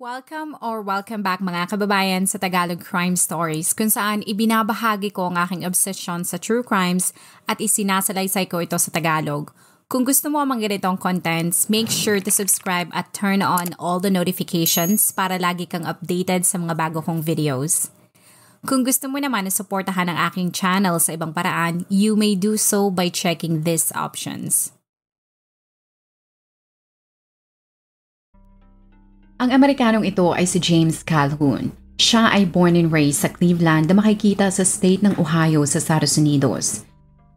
Welcome back mga kababayan sa Tagalog Crime Stories kung saan ibinabahagi ko ang aking obsession sa true crimes at isinasalaysay ko ito sa Tagalog. Kung gusto mo ang mga ganitong contents, make sure to subscribe at turn on all the notifications para lagi kang updated sa mga bago kong videos. Kung gusto mo naman na suportahan ang aking channel sa ibang paraan, you may do so by checking these options. Ang Amerikanong ito ay si James Calhoun. Siya ay born and raised sa Cleveland na makikita sa state ng Ohio sa Estados Unidos.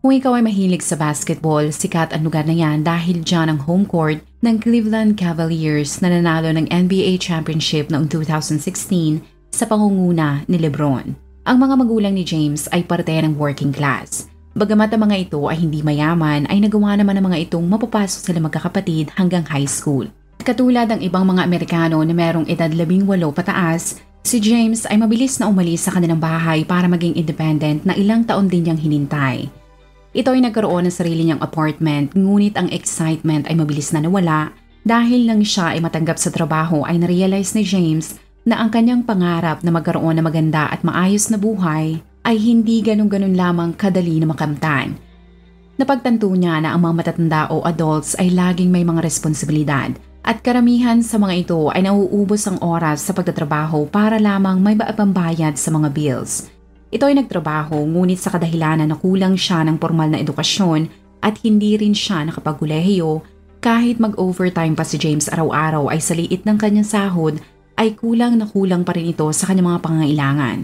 Kung ikaw ay mahilig sa basketball, sikat ang lugar na yan dahil dyan ang home court ng Cleveland Cavaliers na nanalo ng NBA Championship noong 2016 sa pangunguna ni LeBron. Ang mga magulang ni James ay parte ng working class. Bagamat ang mga ito ay hindi mayaman, ay nagawa naman ang mga itong mapapasok sila magkakapatid hanggang high school. Katulad ng ibang mga Amerikano na merong edad 18 pataas, si James ay mabilis na umalis sa kanilang bahay para maging independent na ilang taon din niyang hinintay. Ito ay nagkaroon ng sarili niyang apartment, ngunit ang excitement ay mabilis na nawala dahil nang siya ay matanggap sa trabaho ay narealize ni James na ang kanyang pangarap na magkaroon ng maganda at maayos na buhay ay hindi ganun-ganun lamang kadali na makamtan. Napagtanto niya na ang mga matatanda o adults ay laging may mga responsibilidad. At karamihan sa mga ito ay nauubos ang oras sa pagtatrabaho para lamang may pambayad sa mga bills. Ito ay nagtrabaho ngunit sa kadahilanan na kulang siya ng formal na edukasyon at hindi rin siya nakapagkolehiyo, kahit mag-overtime pa si James araw-araw ay sa liit ng kanyang sahod ay kulang na kulang pa rin ito sa kanyang mga pangangailangan.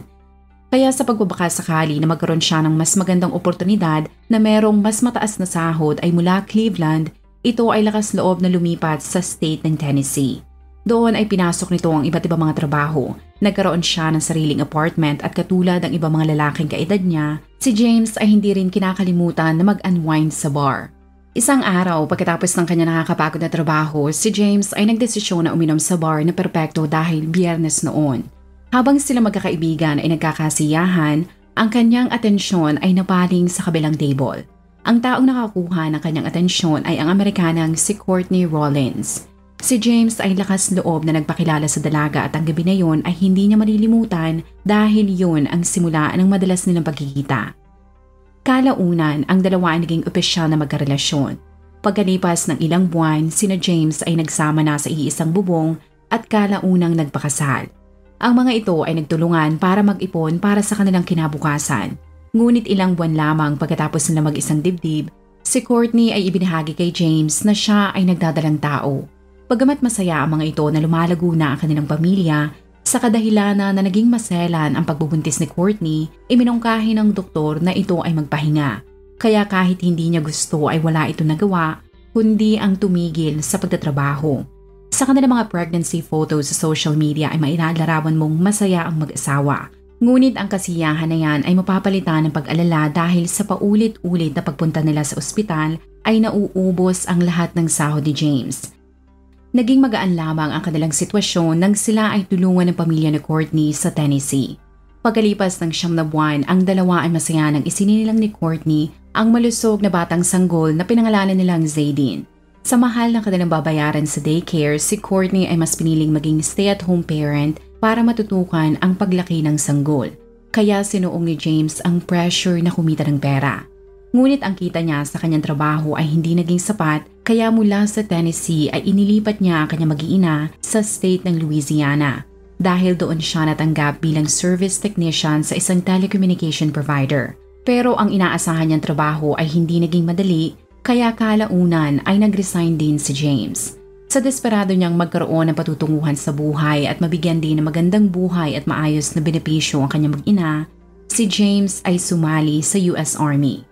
Kaya sa pagbabaka sakali na magkaroon siya ng mas magandang oportunidad na merong mas mataas na sahod ay mula Cleveland, ito ay lakas loob na lumipat sa state ng Tennessee. Doon ay pinasok nito ang iba't ibang mga trabaho. Nagkaroon siya ng sariling apartment at katulad ng ibang mga lalaking kaedad niya, si James ay hindi rin kinakalimutan na mag-unwind sa bar. Isang araw pagkatapos ng kanya nakakapagod na trabaho, si James ay nagdesisyon na uminom sa bar na perpekto dahil biyernes noon. Habang sila magkakaibigan ay nagkakasiyahan, ang kanyang atensyon ay napaling sa kabilang table. Ang taong nakakuha ng kanyang atensyon ay ang Amerikanang si Courtney Rollins. Si James ay lakas loob na nagpakilala sa dalaga at ang gabi na yon ay hindi niya malilimutan dahil yun ang simula ng madalas nilang pagkikita. Kalaunan, ang dalawa ay naging opisyal na magkarelasyon. Pagkalipas ng ilang buwan, sina James ay nagsama na sa iisang bubong at kalaunang nagpakasal. Ang mga ito ay nagtulungan para mag-ipon para sa kanilang kinabukasan. Ngunit ilang buwan lamang pagkatapos nila mag-isang dibdib, si Courtney ay ibinahagi kay James na siya ay nagdadalang tao. Bagamat masaya ang mga ito na lumalago na ang kanilang pamilya, sa kadahilanan na naging maselan ang pagbubuntis ni Courtney, iminungkahi ng doktor na ito ay magpahinga. Kaya kahit hindi niya gusto ay wala ito nagawa, kundi ang tumigil sa pagtatrabaho. Sa kanilang mga pregnancy photos sa social media ay mailalarawan mong masaya ang mag-asawa. Ngunit ang kasiyahan na yan ay mapapalitan ng pag-alala dahil sa paulit-ulit na pagpunta nila sa ospital ay nauubos ang lahat ng sahod ni James. Naging magaan lamang ang kanilang sitwasyon nang sila ay tulungan ng pamilya ni Courtney sa Tennessee. Pagkalipas ng 9 na buwan, ang dalawa ay masaya nang isinilang ni Courtney ang malusog na batang sanggol na pinangalanan nilang Zaydin. Sa mahal ng kanilang babayaran sa daycare, si Courtney ay mas piniling maging stay-at-home parent para matutukan ang paglaki ng sanggol. Kaya sinuong ni James ang pressure na kumita ng pera. Ngunit ang kita niya sa kanyang trabaho ay hindi naging sapat, kaya mula sa Tennessee ay inilipat niya ang kanyang mag-iina sa state ng Louisiana dahil doon siya natanggap bilang service technician sa isang telecommunication provider. Pero ang inaasahan niyang trabaho ay hindi naging madali, kaya kalaunan ay nag-resign din si James. Sa desperado niyang magkaroon ng patutunguhan sa buhay at mabigyan din ng magandang buhay at maayos na benepisyo ang kanyang mag-ina, si James ay sumali sa US Army.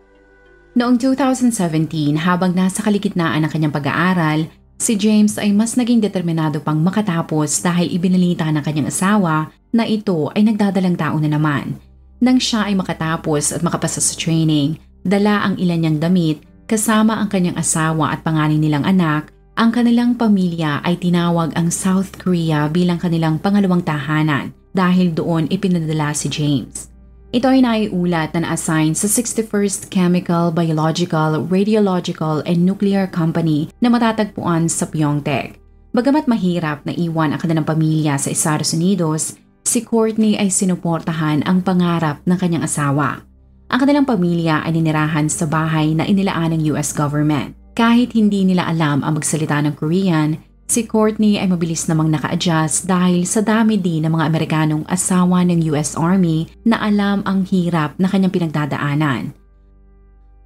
Noong 2017, habang nasa kaligitnaan ng kanyang pag-aaral, si James ay mas naging determinado pang makatapos dahil ibinalita ng kanyang asawa na ito ay nagdadalang tao na naman. Nang siya ay makatapos at makapasa sa training, dala ang ilan niyang damit kasama ang kanyang asawa at panganay nilang anak. Ang kanilang pamilya ay tinawag ang South Korea bilang kanilang pangalawang tahanan dahil doon ipinadala si James. Ito ay naiulat na na-assign sa 61st Chemical, Biological, Radiological, and Nuclear Company na matatagpuan sa Pyeongtaek. Bagamat mahirap na iwan ang kanilang pamilya sa Estados Unidos, si Courtney ay sinuportahan ang pangarap ng kanyang asawa. Ang kanilang pamilya ay ninirahan sa bahay na inilaan ng US government. Kahit hindi nila alam ang magsalita ng Korean, si Courtney ay mabilis namang naka-adjust dahil sa dami din ng mga Amerikanong asawa ng US Army na alam ang hirap na kanyang pinagdadaanan.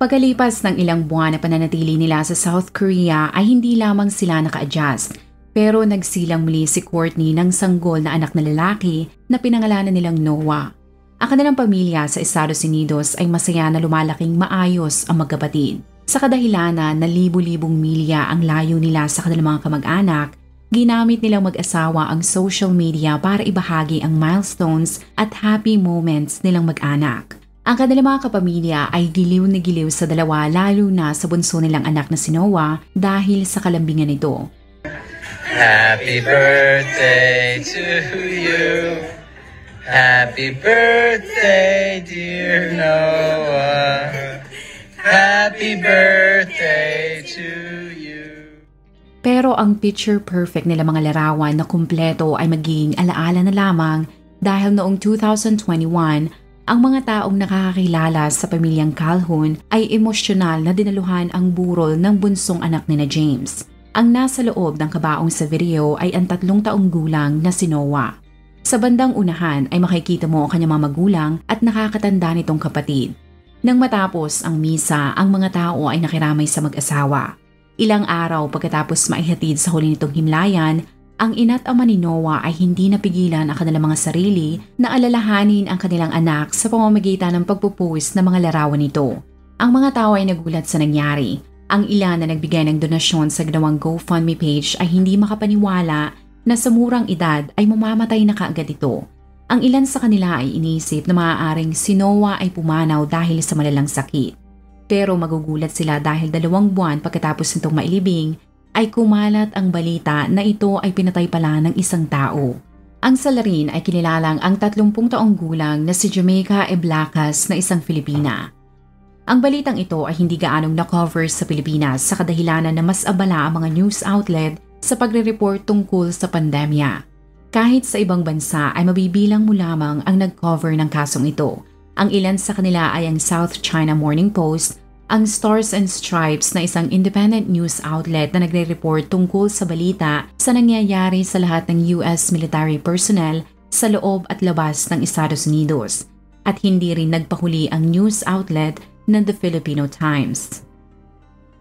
Pagkalipas ng ilang buwan na pananatili nila sa South Korea ay hindi lamang sila naka-adjust, pero nagsilang muli si Courtney ng sanggol na anak na lalaki na pinangalanan nilang Noah. Ang kanilang pamilya sa Estados Unidos ay masaya na lumalaking maayos ang magkapatid. Sa kadahilanan na libu-libong milya ang layo nila sa kanilang mga kamag-anak, ginamit nilang mag-asawa ang social media para ibahagi ang milestones at happy moments nilang mag-anak. Ang kanilang mga kapamilya ay giliw na giliw sa dalawa lalo na sa bunso nilang anak na si Noah dahil sa kalambingan nito. Happy birthday to you. Happy birthday, dear Noah. Happy birthday to you. Pero ang picture perfect nila mga larawan na kumpleto ay magiging alaala na lamang dahil noong 2021, ang mga taong nakakakilala sa pamilyang Calhoun ay emosyonal na dinaluhan ang burol ng bunsong anak ni na James. Ang nasa loob ng kabaong sa video ay ang 3 taong gulang na si Noah. Sa bandang unahan ay makikita mo ang kanyang mga magulang at nakakatanda nitong kapatid. Nang matapos ang misa, ang mga tao ay nakiramay sa mag-asawa. Ilang araw pagkatapos maihatid sa huli nitong himlayan, ang ina't ama ni Noah ay hindi napigilan ang kanilang mga sarili na alalahanin ang kanilang anak sa pamamagitan ng pagpupost ng mga larawan nito. Ang mga tao ay nagulat sa nangyari. Ang ilan na nagbigay ng donasyon sa ginawang GoFundMe page ay hindi makapaniwala na sa murang edad ay mamamatay na kaagad ito. Ang ilan sa kanila ay inisip na maaaring si Noah ay pumanaw dahil sa malalang sakit. Pero magugulat sila dahil 2 buwan pagkatapos nitong mailibing ay kumalat ang balita na ito ay pinatay pala ng isang tao. Ang salarin ay kinilalang ang 30 taong gulang na si Jamaica Eblacas na isang Filipina. Ang balitang ito ay hindi gaanong na-cover sa Pilipinas sa kadahilanan na mas abala ang mga news outlet sa pagre-report tungkol sa pandemya. Kahit sa ibang bansa ay mabibilang mo lamang ang nag-cover ng kasong ito. Ang ilan sa kanila ay ang South China Morning Post, ang Stars and Stripes na isang independent news outlet na nagre-report tungkol sa balita sa nangyayari sa lahat ng US military personnel sa loob at labas ng Estados Unidos. At hindi rin nagpahuli ang news outlet ng The Filipino Times.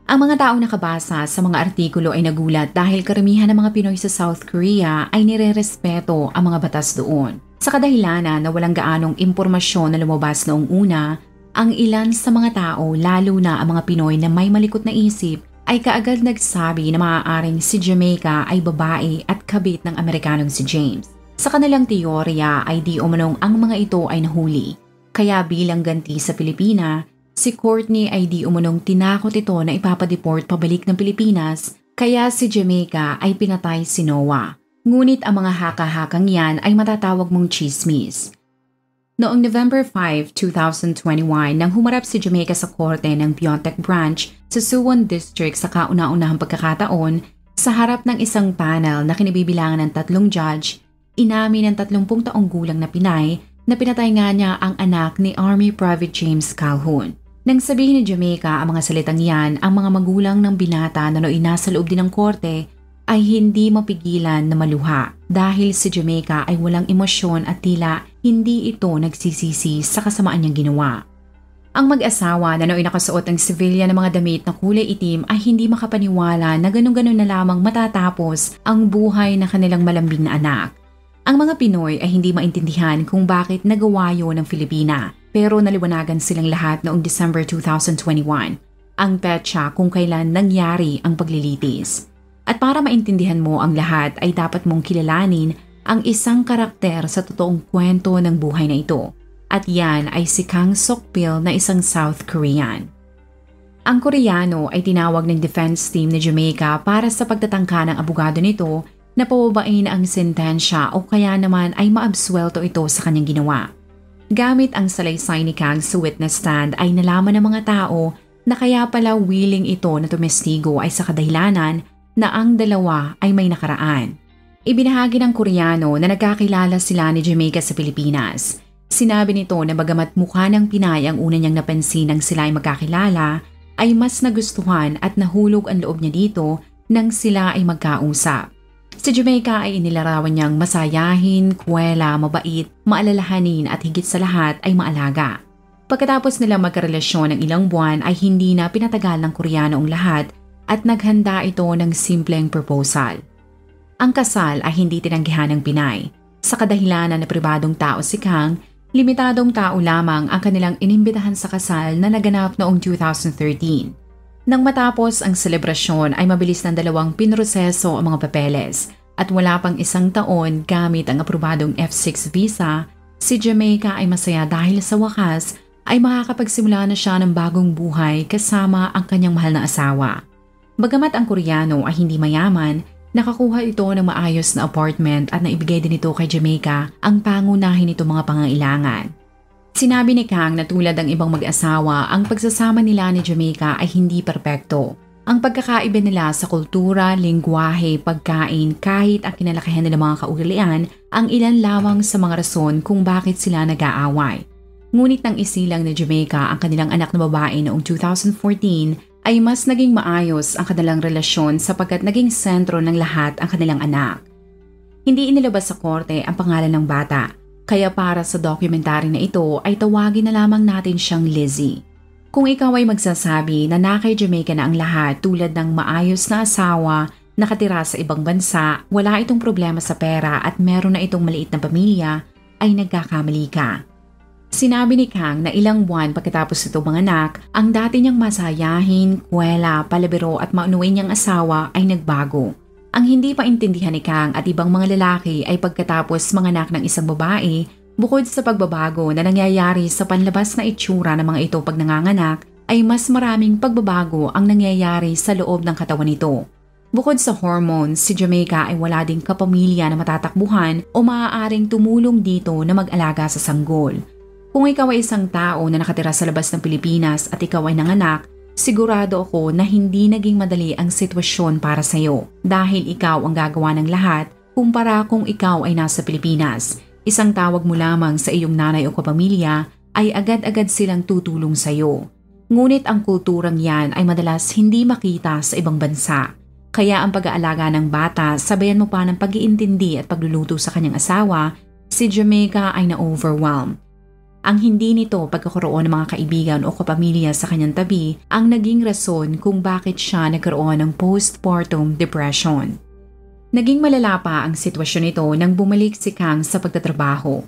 Ang mga taong nakabasa sa mga artikulo ay nagulat dahil karamihan ng mga Pinoy sa South Korea ay nirerespeto ang mga batas doon. Sa kadahilanan na walang gaanong impormasyon na lumabas noong una, ang ilan sa mga tao lalo na ang mga Pinoy na may malikot na isip ay kaagad nagsabi na maaaring si Jamaica ay babae at kabit ng Amerikanong si James. Sa kanilang teorya ay di umanong ang mga ito ay nahuli. Kaya bilang ganti sa Pilipina, si Courtney ay di umunong tinakot ito na ipapadeport pabalik ng Pilipinas, kaya si Jamaica ay pinatay si Noah. Ngunit ang mga haka-hakang yan ay matatawag mong chismis. Noong November 5, 2021, nang humarap si Jamaica sa korte ng Piontek Branch sa Suwon District sa kauna-unahang pagkakataon, sa harap ng isang panel na kinibibilangan ng 3 judge, inamin ng 30 taong gulang na Pinay na pinatay nga niya ang anak ni Army Private James Calhoun. Nang sabihin ni Jamaica ang mga salitang yan, ang mga magulang ng binata na nooy nasa loob din ng korte ay hindi mapigilan na maluha dahil si Jamaica ay walang emosyon at tila hindi ito nagsisisi sa kasamaan niyang ginawa. Ang mag-asawa na nooy nakasuot ng civilian na mga damit na kulay itim ay hindi makapaniwala na ganun-ganun na lamang matatapos ang buhay ng kanilang malambing na anak. Ang mga Pinoy ay hindi maintindihan kung bakit nagawa yun ng Filipina. Pero naliwanagan silang lahat noong December 2021, ang petsa kung kailan nangyari ang paglilitis. At para maintindihan mo ang lahat ay dapat mong kilalanin ang isang karakter sa totoong kwento ng buhay na ito. At yan ay si Kang Sokpil na isang South Korean. Ang Koreano ay tinawag ng defense team ni Jamaica para sa pagtatangka ng abogado nito na pababain ang sentensya o kaya naman ay maabsuelto ito sa kanyang ginawa. Gamit ang salaysay ni Kang sa witness stand ay nalaman ng mga tao na kaya pala willing ito na tumestigo ay sa kadahilanan na ang dalawa ay may nakaraan. Ibinahagi ng Koreano na nagkakilala sila ni Jamaica sa Pilipinas. Sinabi nito na bagamat mukha ng Pinay ang una niyang napansin nang sila ay magkakilala, ay mas nagustuhan at nahulog ang loob niya dito nang sila ay magkausap. Si Jamaica ay inilarawan niyang masayahin, kuwela, mabait, maalalahanin at higit sa lahat ay maalaga. Pagkatapos nila magkarelasyon ng ilang buwan ay hindi na pinatagal ng Koreano ang lahat at naghanda ito ng simpleng proposal. Ang kasal ay hindi tinanggihan ng Pinay. Sa kadahilanan na pribadong tao si Kang, limitadong tao lamang ang kanilang inimbitahan sa kasal na naganap noong 2013. Nang matapos ang selebrasyon ay mabilis ng dalawang pinroseso ang mga papeles at wala pang isang taon gamit ang aprobadong F6 visa, si Jamaica ay masaya dahil sa wakas ay makakapagsimula na siya ng bagong buhay kasama ang kanyang mahal na asawa. Bagamat ang Koreano ay hindi mayaman, nakakuha ito ng maayos na apartment at naibigay din ito kay Jamaica ang pangunahin nito mga pangangailangan. Sinabi ni Kang na tulad ng ibang mag-asawa, ang pagsasama nila ni Jamaica ay hindi perpekto. Ang pagkakaiba nila sa kultura, lingwahe, pagkain, kahit ang kinalakihan nila mga kaugalian, ang ilan lamang sa mga rason kung bakit sila nag-aaway. Ngunit nang isilang ni Jamaica ang kanilang anak na babae noong 2014, ay mas naging maayos ang kanilang relasyon sapagkat naging sentro ng lahat ang kanilang anak. Hindi inilabas sa korte ang pangalan ng bata, kaya para sa documentary na ito ay tawagin na lamang natin siyang Lizzie. Kung ikaw ay magsasabi na kay Jamaica na ang lahat tulad ng maayos na asawa, nakatira sa ibang bansa, wala itong problema sa pera at meron na itong maliit na pamilya, ay nagkakamali ka. Sinabi ni Kang na ilang buwan pagkatapos ito manganak, ang dati niyang masayahin, kuwela, palabiro at maunuin niyang asawa ay nagbago. Ang hindi pa intindihan ni Kang at ibang mga lalaki ay pagkatapos manganak ng isang babae, bukod sa pagbabago na nangyayari sa panlabas na itsura ng mga ito pag nanganganak, ay mas maraming pagbabago ang nangyayari sa loob ng katawan nito. Bukod sa hormones, si Jamaica ay wala ding kapamilya na matatakbuhan o maaaring tumulong dito na mag-alaga sa sanggol. Kung ikaw ay isang tao na nakatira sa labas ng Pilipinas at ikaw ay nanganak, sigurado ako na hindi naging madali ang sitwasyon para sa iyo dahil ikaw ang gagawa ng lahat kumpara kung ikaw ay nasa Pilipinas. Isang tawag mo lamang sa iyong nanay o kapamilya ay agad-agad silang tutulong sa iyo. Ngunit ang kulturang yan ay madalas hindi makita sa ibang bansa. Kaya ang pag-aalaga ng bata, sabayan mo pa ng pag-iintindi at pagluluto sa kanyang asawa, si Jamaica ay na-overwhelm. Ang hindi nito pagkakaroon ng mga kaibigan o kapamilya sa kanyang tabi ang naging rason kung bakit siya nagkaroon ng postpartum depression. Naging malala pa ang sitwasyon nito nang bumalik si Kang sa pagtatrabaho.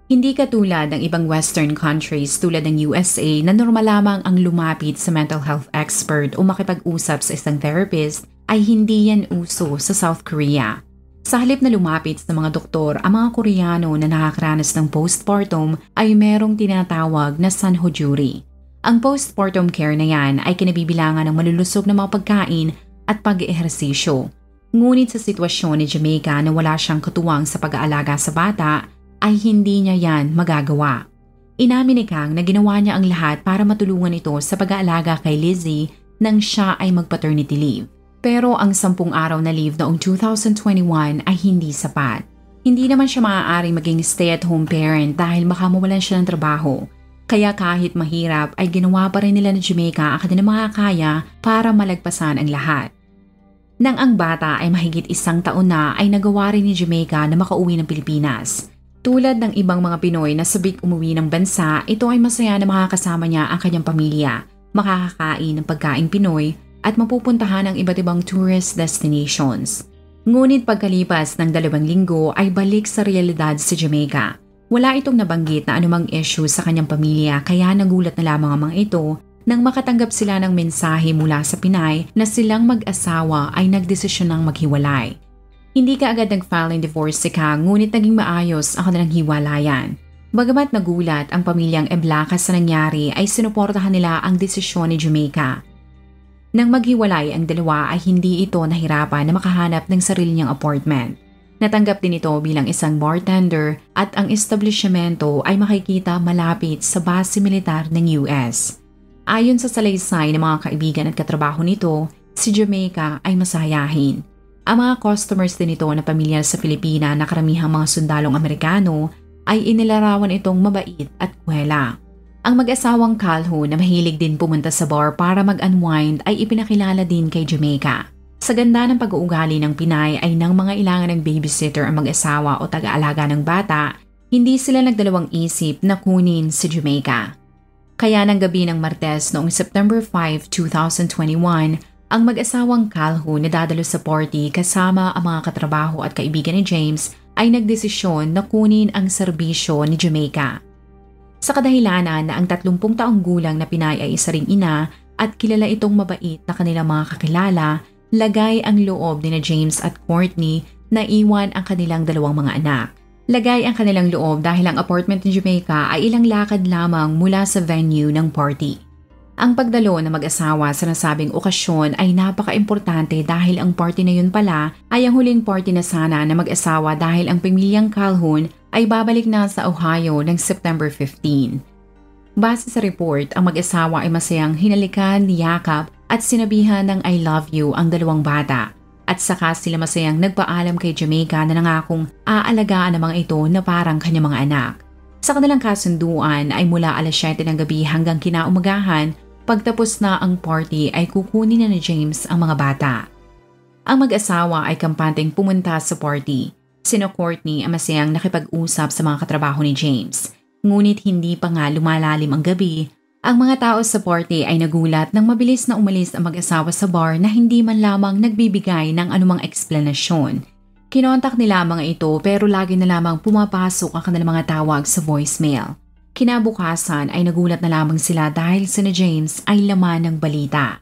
Hindi katulad ng ibang Western countries tulad ng USA na normal lamang ang lumapit sa mental health expert o makipag-usap sa isang therapist, ay hindi yan uso sa South Korea. Sa halip na lumapit sa mga doktor, ang mga Koreano na nakakaranas ng postpartum ay merong tinatawag na sanhojuri. Ang postpartum care na yan ay kinabibilangan ng malulusog na mga pagkain at pag-ehersisyo. Ngunit sa sitwasyon ni Jamaica na wala siyang katuwang sa pag-aalaga sa bata, ay hindi niya yan magagawa. Inamin ni Kang na ginawa niya ang lahat para matulungan ito sa pag-aalaga kay Lizzie nang siya ay mag-paternity leave. Pero ang 10 araw na leave noong 2021 ay hindi sapat. Hindi naman siya maaaring maging stay-at-home parent dahil baka mawalan siya ng trabaho. Kaya kahit mahirap ay ginawa pa rin nila ni Jamaica ang kanilang makakaya para malagpasan ang lahat. Nang ang bata ay mahigit 1 taon na ay nagawa rin ni Jamaica na makauwi ng Pilipinas. Tulad ng ibang mga Pinoy na sabik umuwi ng bansa, ito ay masaya na makakasama niya ang kanyang pamilya, makakakain ng pagkain Pinoy, at mapupuntahan ang iba't ibang tourist destinations. Ngunit pagkalipas ng 2 linggo ay balik sa realidad si Jamaica. Wala itong nabanggit na anumang issue sa kanyang pamilya kaya nagulat na lamang ang mga ito nang makatanggap sila ng mensahe mula sa Pinay na silang mag-asawa ay nagdesisyon ng maghiwalay. Hindi kaagad nag-file ng divorce si Kang ngunit naging maayos ang kanilang hiwalayan. Bagamat nagulat ang pamilyang Eblaka sa nangyari ay sinuportahan nila ang desisyon ni Jamaica. Nang maghiwalay ang dalawa ay hindi ito nahirapan na makahanap ng sarili niyang apartment. Natanggap din ito bilang isang bartender at ang establishmento ay makikita malapit sa base militar ng US. Ayon sa salaysay ng mga kaibigan at katrabaho nito, si Jamaica ay masayahin. Ang mga customers din ito na pamilyar sa Pilipina na karamihang mga sundalong Amerikano ay inilarawan itong mabait at kwela. Ang mag-asawang Calhoun na mahilig din pumunta sa bar para mag-unwind ay ipinakilala din kay Jamaica. Sa ganda ng pag-uugali ng Pinay ay nang mga ilangan ng babysitter ang mag-asawa o taga-alaga ng bata, hindi sila nagdalawang isip na kunin si Jamaica. Kaya ng gabi ng Martes noong September 5, 2021, ang mag-asawang Calhoun na dadalo sa party kasama ang mga katrabaho at kaibigan ni James ay nagdesisyon na kunin ang serbisyo ni Jamaica. Sa kadahilanan na ang 30 taong gulang na Pinay ay isa ring ina at kilala itong mabait na kanilang mga kakilala, lagay ang loob ni na James at Courtney na iwan ang kanilang dalawang mga anak. Lagay ang kanilang loob dahil ang apartment ni Jamaica ay ilang lakad lamang mula sa venue ng party. Ang pagdalo ng mag-asawa sa nasabing okasyon ay napaka-importante dahil ang party na yun pala ay ang huling party na sana na mag-asawa dahil ang pamilyang Calhoun ay babalik na sa Ohio ng September 15. Base sa report, ang mag-asawa ay masayang hinalikan, niyakap at sinabihan ng I love you ang dalawang bata. At saka sila masayang nagpaalam kay Jamaica na nangakong aalagaan ng mga ito na parang kanyang mga anak. Sa kanilang kasunduan ay mula alas 7 ng gabi hanggang kinaumagahan. Pagtapos na ang party ay kukunin na ni James ang mga bata. Ang mag-asawa ay kampanteng pumunta sa party. Sina Courtney ang masayang nakipag-usap sa mga katrabaho ni James. Ngunit hindi pa nga lumalalim ang gabi, ang mga tao sa party ay nagulat nang mabilis na umalis ang mag-asawa sa bar na hindi man lamang nagbibigay ng anumang eksplanasyon. Kinontak nila ang mga ito pero lagi na lamang pumapasok ang kanilang mga tawag sa voicemail. Kinabukasan ay nagulat na lamang sila dahil sina James ay laman ng balita.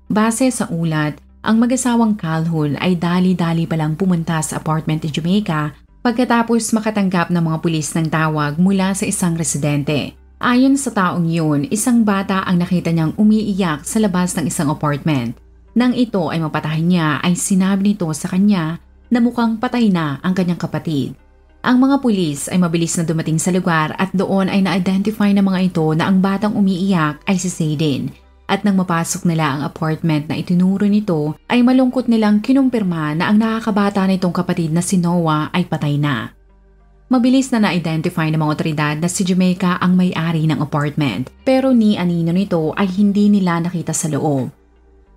Base sa ulat, ang mag-asawang Calhoun ay dali-dali palang pumunta sa apartment ni Jamaica pagkatapos makatanggap ng mga pulis ng tawag mula sa isang residente. Ayon sa taong yun, isang bata ang nakita niyang umiiyak sa labas ng isang apartment. Nang ito ay mapatahin niya ay sinabi nito sa kanya na mukhang patay na ang kanyang kapatid. Ang mga pulis ay mabilis na dumating sa lugar at doon ay na-identify ng mga ito na ang batang umiiyak ay si Zayden. At nang mapasok nila ang apartment na itinuro nito ay malungkot nilang kinumpirma na ang nakakabata nitong kapatid na si Noah ay patay na. Mabilis na na-identify ng mga otoridad na si Jamaica ang may-ari ng apartment pero ni anino nito ay hindi nila nakita sa loob.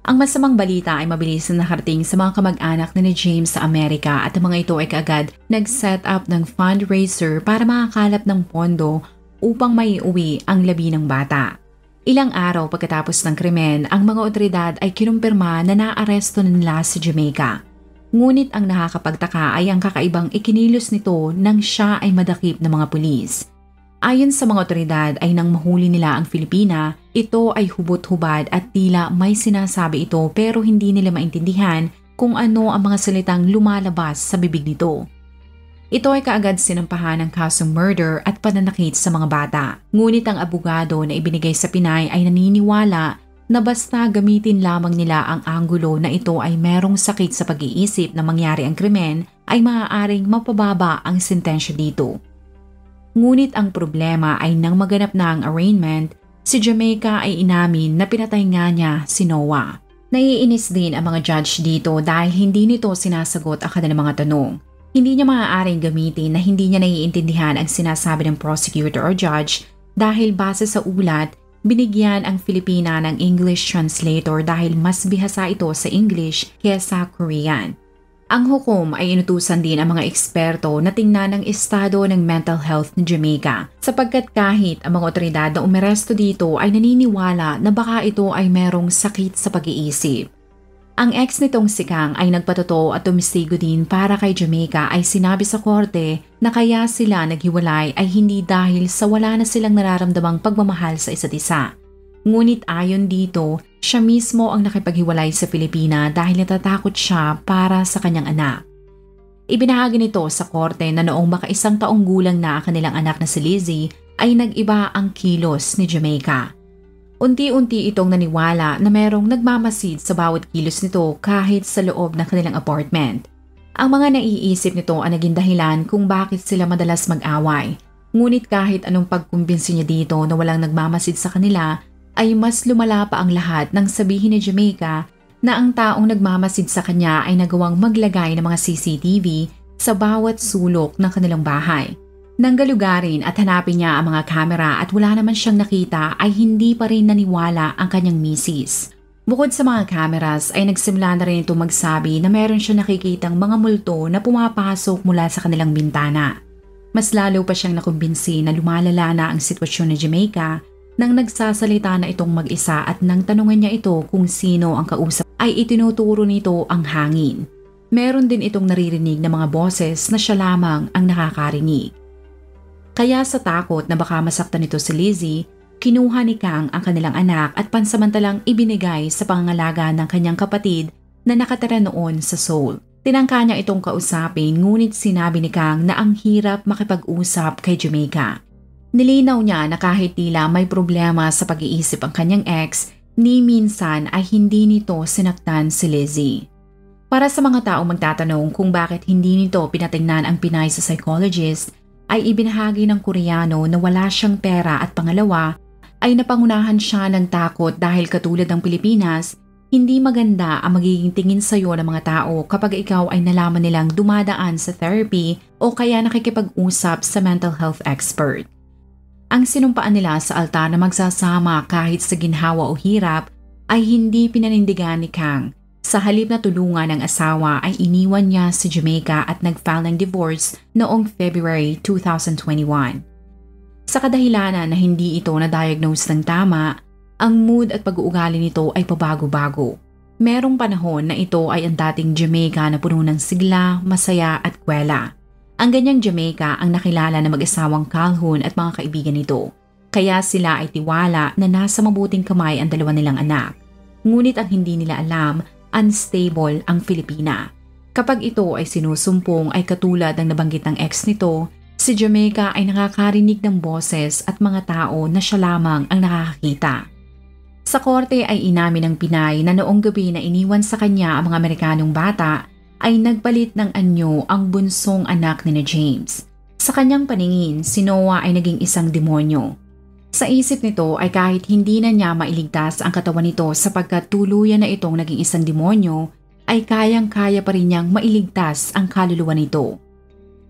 Ang masamang balita ay mabilis na nakarating sa mga kamag-anak ni James sa Amerika at ang mga ito ay kaagad nag-set up ng fundraiser para makakalap ng pondo upang maiuwi ang labi ng bata. Ilang araw pagkatapos ng krimen, ang mga otoridad ay kinumpirma na naaresto nila si Jamaica. Ngunit ang nakakapagtaka ay ang kakaibang ikinilos nito nang siya ay madakip ng mga pulis. Ayon sa mga otoridad ay nang mahuli nila ang Filipina, ito ay hubot-hubad at tila may sinasabi ito pero hindi nila maintindihan kung ano ang mga salitang lumalabas sa bibig nito. Ito ay kaagad sinampahan ng kasong murder at pananakit sa mga bata. Ngunit ang abogado na ibinigay sa Pinay ay naniniwala na basta gamitin lamang nila ang anggulo na ito ay merong sakit sa pag-iisip na mangyari ang krimen ay maaaring mapababa ang sentensya dito. Ngunit ang problema ay nang maganap na ang arraignment, si Jamaica ay inamin na pinatay nga niya si Noah. Naiinis din ang mga judge dito dahil hindi nito sinasagot ang kanilang mga tanong. Hindi niya maaaring gamitin na hindi niya naiintindihan ang sinasabi ng prosecutor or judge dahil base sa ulat, binigyan ang Filipina ng English translator dahil mas bihasa ito sa English kaysa Korean. Ang hukom ay inutusan din ang mga eksperto na tingnan ang estado ng mental health ni Jamaica sapagkat kahit ang mga otoridad na umeresto dito ay naniniwala na baka ito ay merong sakit sa pag-iisip. Ang ex nitong si Kang ay nagpatotoo at tumistigo din para kay Jamaica ay sinabi sa korte na kaya sila naghiwalay ay hindi dahil sa wala na silang nararamdamang pagmamahal sa isa't isa. Ngunit ayon dito, siya mismo ang nakipaghiwalay sa Filipina dahil natatakot siya para sa kanyang anak. Ibinahagi nito sa korte na noong maka-1 taong gulang na ang kanilang anak na si Lizzie ay nag-iba ang kilos ni Jamaica. Unti-unti itong naniwala na merong nagmamasid sa bawat kilos nito kahit sa loob ng kanilang apartment. Ang mga naiisip nito ang naging dahilan kung bakit sila madalas mag-away. Ngunit kahit anong pagkumbinsi niya dito na walang nagmamasid sa kanila, ay mas lumala pa ang lahat nang sabihin ni Jamaica na ang taong nagmamasid sa kanya ay nagawang maglagay ng mga CCTV sa bawat sulok ng kanilang bahay. Nang galugarin at hanapin niya ang mga kamera at wala naman siyang nakita ay hindi pa rin naniwala ang kanyang misis. Bukod sa mga cameras ay nagsimula na rin ito magsabi na meron siya nakikitang mga multo na pumapasok mula sa kanilang bintana. Mas lalo pa siyang nakumbinsi na lumalala na ang sitwasyon ni Jamaica nang nagsasalita na itong mag-isa at nang tanungan niya ito kung sino ang kausap ay itinuturo nito ang hangin. Meron din itong naririnig na mga boses na siya lamang ang nakakarinig. Kaya sa takot na baka masaktan nito si Lizzie, kinuha ni Kang ang kanilang anak at pansamantalang ibinigay sa pangangalaga ng kanyang kapatid na nakatira noon sa Seoul. Tinangka niya itong kausapin ngunit sinabi ni Kang na ang hirap makipag-usap kay Jamaica. Nilinaw niya na kahit tila may problema sa pag-iisip ang kanyang ex, ni minsan ay hindi nito sinaktan si Lizzie. Para sa mga taong magtatanong kung bakit hindi nito pinatingnan ang Pinay sa psychologist, ay ibinahagi ng Koreano na wala siyang pera at pangalawa ay napangunahan siya ng takot dahil katulad ng Pilipinas, hindi maganda ang magiging tingin sa iyo ng mga tao kapag ikaw ay nalaman nilang dumadaan sa therapy o kaya nakikipag-usap sa mental health expert. Ang sinumpaan nila sa altar na magsasama kahit sa ginhawa o hirap ay hindi pinanindigan ni Kang. Sa halip na tulungan ng asawa ay iniwan niya si Jamaica at nag-file ng divorce noong February 2021. Sa kadahilanan na hindi ito na-diagnose ng tama, ang mood at pag-uugali nito ay pabago-bago. Merong panahon na ito ay ang dating Jamaica na puno ng sigla, masaya at kwela. Ang ganyang Jamaica ang nakilala na mag-asawang Calhoun at mga kaibigan nito. Kaya sila ay tiwala na nasa mabuting kamay ang dalawa nilang anak. Ngunit ang hindi nila alam, unstable ang Filipina. Kapag ito ay sinusumpong ay katulad ng nabanggit ng ex nito, si Jamaica ay nakakarinig ng boses at mga tao na siya lamang ang nakakakita. Sa korte ay inamin ng Pinay na noong gabi na iniwan sa kanya ang mga Amerikanong bata ay nagpalit ng anyo ang bunsong anak ni James. Sa kanyang paningin, si Noah ay naging isang demonyo. Sa isip nito ay kahit hindi na niya mailigtas ang katawan nito sapagkat tuluyan na itong naging isang demonyo, ay kayang-kaya pa rin niyang mailigtas ang kaluluwa nito.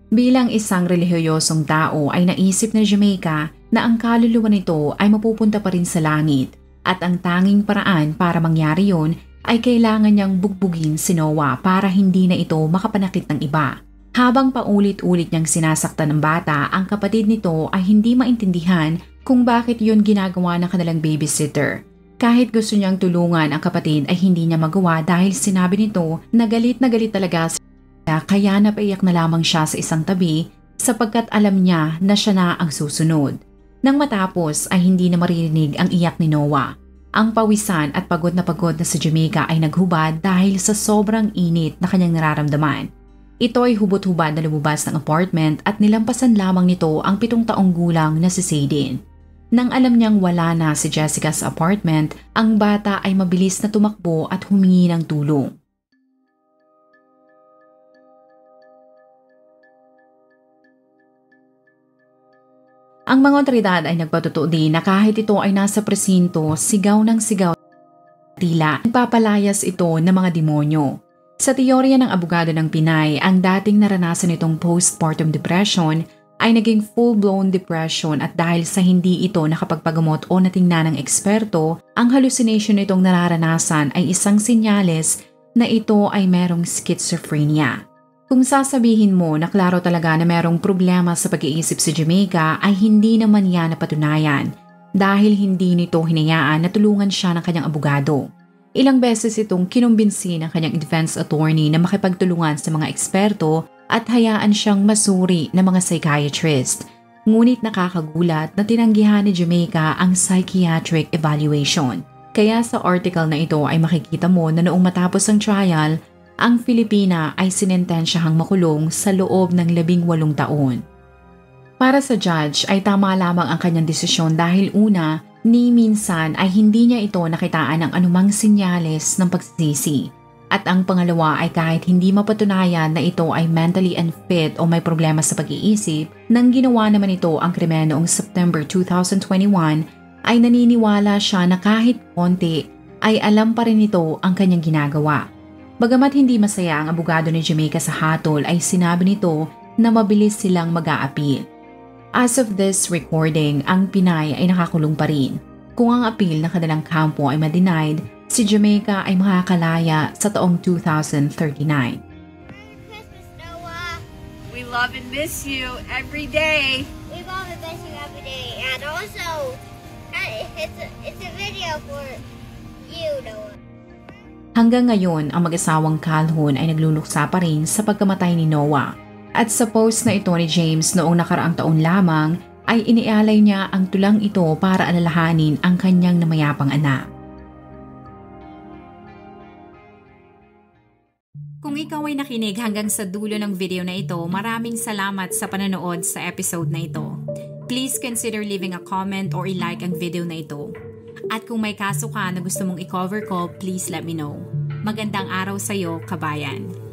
Bilang isang relihiyosong tao ay naisip ni Jamaica na ang kaluluwa nito ay mapupunta pa rin sa langit at ang tanging paraan para mangyari yon ay kailangan niyang bugbugin si Noah para hindi na ito makapanakit ng iba. Habang paulit-ulit niyang sinasaktan ng bata, ang kapatid nito ay hindi maintindihan kung bakit yun ginagawa ng kanilang babysitter. Kahit gusto niyang tulungan ang kapatid ay hindi niya magawa dahil sinabi nito na galit talaga siya kaya napaiyak na lamang siya sa isang tabi sapagkat alam niya na siya na ang susunod. Nang matapos ay hindi na maririnig ang iyak ni Noah. Ang pawisan at pagod na si Jamaica ay naghubad dahil sa sobrang init na kanyang nararamdaman. Ito ay hubot-hubad na lumabas ng apartment at nilampasan lamang nito ang 7 taong gulang na si Sadin. Nang alam niyang wala na si Jessica sa apartment, ang bata ay mabilis na tumakbo at humingi ng tulong. Ang mga otoridad ay nagpatutuo din na kahit ito ay nasa presinto, sigaw ng sigaw tila nagpapalayas ito ng mga demonyo. Sa teorya ng abogado ng Pinay, ang dating naranasan nitong postpartum depression ay naging full-blown depression at dahil sa hindi ito nakapagpagamot o natingnan ng eksperto, ang hallucination nitong nararanasan ay isang senyales na ito ay merong schizophrenia. Kung sasabihin mo na klaro talaga na merong problema sa pag-iisip si Jamaica ay hindi naman yan napatunayan dahil hindi nito hinayaan na tulungan siya ng kanyang abogado. Ilang beses itong kinumbinsi ng kanyang defense attorney na makipagtulungan sa mga eksperto at hayaan siyang masuri ng mga psychiatrist. Ngunit nakakagulat na tinanggihan ni Jamaica ang psychiatric evaluation. Kaya sa article na ito ay makikita mo na noong matapos ang trial, ang Filipina ay sinentensyahang makulong sa loob ng 18 taon. Para sa judge ay tama lamang ang kanyang desisyon dahil una, ni minsan ay hindi niya ito nakitaan ng anumang senyales ng pagsisisi. At ang pangalawa ay kahit hindi mapatunayan na ito ay mentally unfit o may problema sa pag-iisip, nang ginawa naman ito ang krimen noong September 2021, ay naniniwala siya na kahit konti ay alam pa rin nito ang kanyang ginagawa. Bagamat hindi masaya ang abogado ni Jamaica sa hatol ay sinabi nito na mabilis silang mag-a-appeal. As of this recording, ang Pinay ay nakakulong pa rin. Kung ang appeal ng kanilang kampo ay ma-denied, si Jamaica ay makakalaya sa taong 2039. We love and miss you every day. We love and miss you every day. And also, it's a video for you, Noah. Hanggang ngayon, ang mag-asawang Calhoun ay nagluluksa pa rin sa pagkamatay ni Noah. At sa post na ito ni James noong nakaraang taon lamang, ay inialay niya ang tulang ito para alalahanin ang kanyang namayapang anak. Kung ikaw ay nakinig hanggang sa dulo ng video na ito, maraming salamat sa panonood sa episode na ito. Please consider leaving a comment or i-like ang video na ito. At kung may kaso ka na gusto mong i-cover ko, please let me know. Magandang araw sa iyo, kabayan.